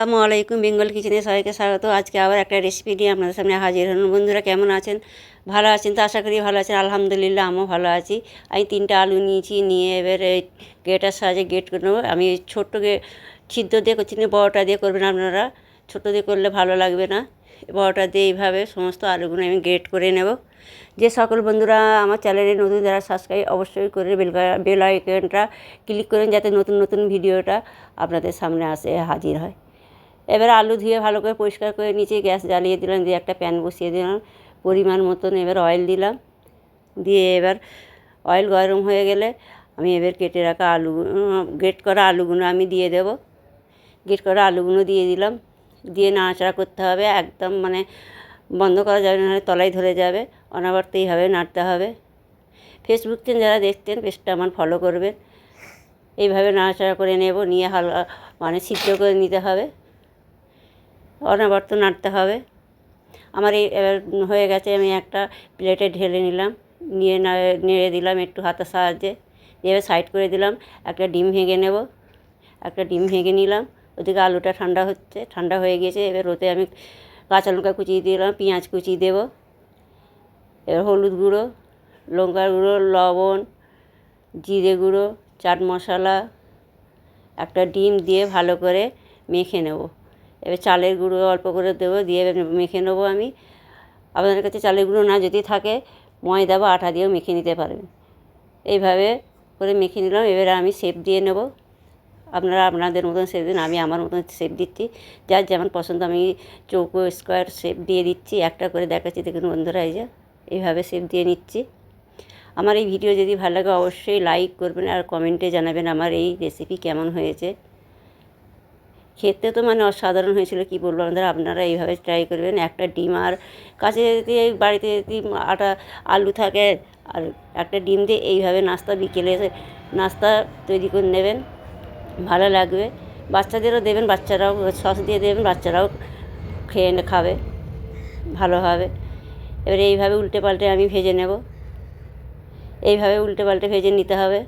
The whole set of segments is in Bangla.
আসসালামু আলাইকুম, বেঙ্গল কিচেনে সবাইকে স্বাগত। আজকে আবার একটা রেসিপি নিয়ে আপনাদের সামনে হাজির হলাম। বন্ধুরা কেমন আছেন? ভালো আছেন তো? আশা করি ভালো আছেন। আলহামদুলিল্লাহ আমিও ভালো আছি। আমি 3টা আলু নিয়েছি, নিয়ে এবার এই গ্রেটার সাহায্যে গ্রেট করে নেবো। আমি ছোট্ট ছিদ্র দিয়ে করছি না, বড়টা দিয়ে করবেন আপনারা। ছোটো দিয়ে করলে ভালো লাগবে না। বড়টা দিয়ে এইভাবে সমস্ত আলুগুলো আমি গ্রেট করে নেব। যে সকল বন্ধুরা আমার চ্যানেলে নতুন, যারা সাবস্ক্রাইব অবশ্যই করে বেল আইকনটা ক্লিক করেন, যাতে নতুন নতুন ভিডিওটা আপনাদের সামনে আসে হাজির হয়। এবার আলু ধুয়ে ভালো করে পরিষ্কার করে নিচে গ্যাস জ্বালিয়ে দিলাম, দিয়ে একটা প্যান বসিয়ে দিলাম, পরিমাণ মতন এবার অয়েল দিলাম। দিয়ে এবার অয়েল গরম হয়ে গেলে আমি এবার কেটে রাখা গ্রেট করা আলুগুলো আমি দিয়ে দেব। গ্রেট করা আলুগুলো দিয়ে দিলাম, দিয়ে নাড়াচাড়া করতে হবে, একদম মানে বন্ধ করা যাবে না, তলায় ধরে যাবে। অনবরত এইভাবে নাড়তে হবে। ফেসবুক থেকে যারা দেখতেন পেজটা আমার ফলো করবেন। এইভাবে নাড়াচাড়া করে নেব, নিয়ে হালকা মানে সিদ্ধ করে নিতে হবে, অনবরত নাড়তে হবে। আমার এই এবার হয়ে গেছে, আমি একটা প্লেটে ঢেলে নিলাম, নিয়ে নেড়ে দিলাম একটু হাতের সাহায্যে, এবার সাইড করে দিলাম। একটা ডিম ভেঙে নেব, একটা ডিম ভেঙে নিলাম। ওদিকে আলুটা ঠান্ডা হচ্ছে, ঠান্ডা হয়ে গেছে। এবার ওতে আমি কাঁচা লঙ্কা কুচিয়ে দিলাম, পেঁয়াজ কুচিয়ে দেব। এবার হলুদ গুঁড়ো, লঙ্কার গুঁড়ো, লবণ, জিরে গুঁড়ো, চাট মশলা, একটা ডিম দিয়ে ভালো করে মেখে নেব। এবার চালের গুঁড়ো অল্প করে দেবো, দিয়ে মেখে নেবো আমি। আপনাদের কাছে চালের গুঁড়ো না যদি থাকে, ময়দা বা আটা দিয়েও মেখে নিতে পারবেন। এইভাবে করে মেখে নিলাম। এবারে আমি শেপ দিয়ে নেব। আপনারা আপনাদের মতন শেপ দিন, আমি আমার মতন শেপ দিচ্ছি। যার যেমন পছন্দ আমি চৌকো, স্কোয়ার শেপ দিয়ে দিচ্ছি। একটা করে দেখাচ্ছি, দেখুন বন্ধুরা, এই যে এইভাবে শেপ দিয়ে নিচ্ছি। আমার এই ভিডিও যদি ভালো লাগে অবশ্যই লাইক করবেন আর কমেন্টে জানাবেন আমার এই রেসিপি কেমন হয়েছে। খেতে তো মানে অসাধারণ হয়েছিল, কি বলবো আপনারা এইভাবে ট্রাই করবেন। একটা ডিম আর কাছে যদি বাড়িতে যদি আলু থাকে, আর একটা ডিম দিয়ে এইভাবে বিকেলে নাস্তা তৈরি করে নেবেন, ভালো লাগবে। বাচ্চাদেরও দেবেন, বাচ্চারাও সস দিয়ে দেবেন, বাচ্চারাও খাবে ভালোভাবে। এবার এইভাবে উল্টে পাল্টে আমি ভেজে নেব। এইভাবে উল্টে পাল্টে ভেজে নিতে হবে।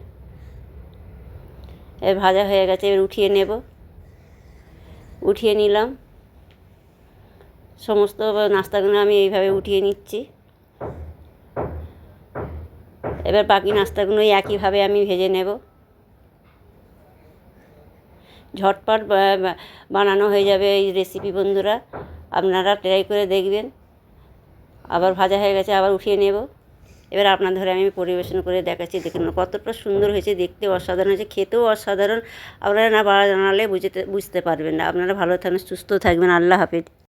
এবার ভাজা হয়ে গেছে, এবার উঠিয়ে নেব। উঠিয়ে নিলাম সমস্ত নাস্তাগুলো, আমি এইভাবে উঠিয়ে নিচ্ছি। এবার বাকি নাস্তাগুলো একইভাবে আমি ভেজে নেব। ঝটপট বানানো হয়ে যাবে এই রেসিপি। বন্ধুরা আপনারা ট্রাই করে দেখবেন। আবার ভাজা হয়ে গেছে, আবার উঠিয়ে নেব। এবার আপনাদের ধরে আমি পরিবেশন করে দেখাচ্ছি, দেখুন কতটা সুন্দর হয়েছে, দেখতে অসাধারণ হয়েছে, খেতেও অসাধারণ। আপনারা না বানালে বুঝতে পারবেন না। আপনারা ভালো থাকবেন, সুস্থ থাকবেন। আল্লাহ হাফেজ।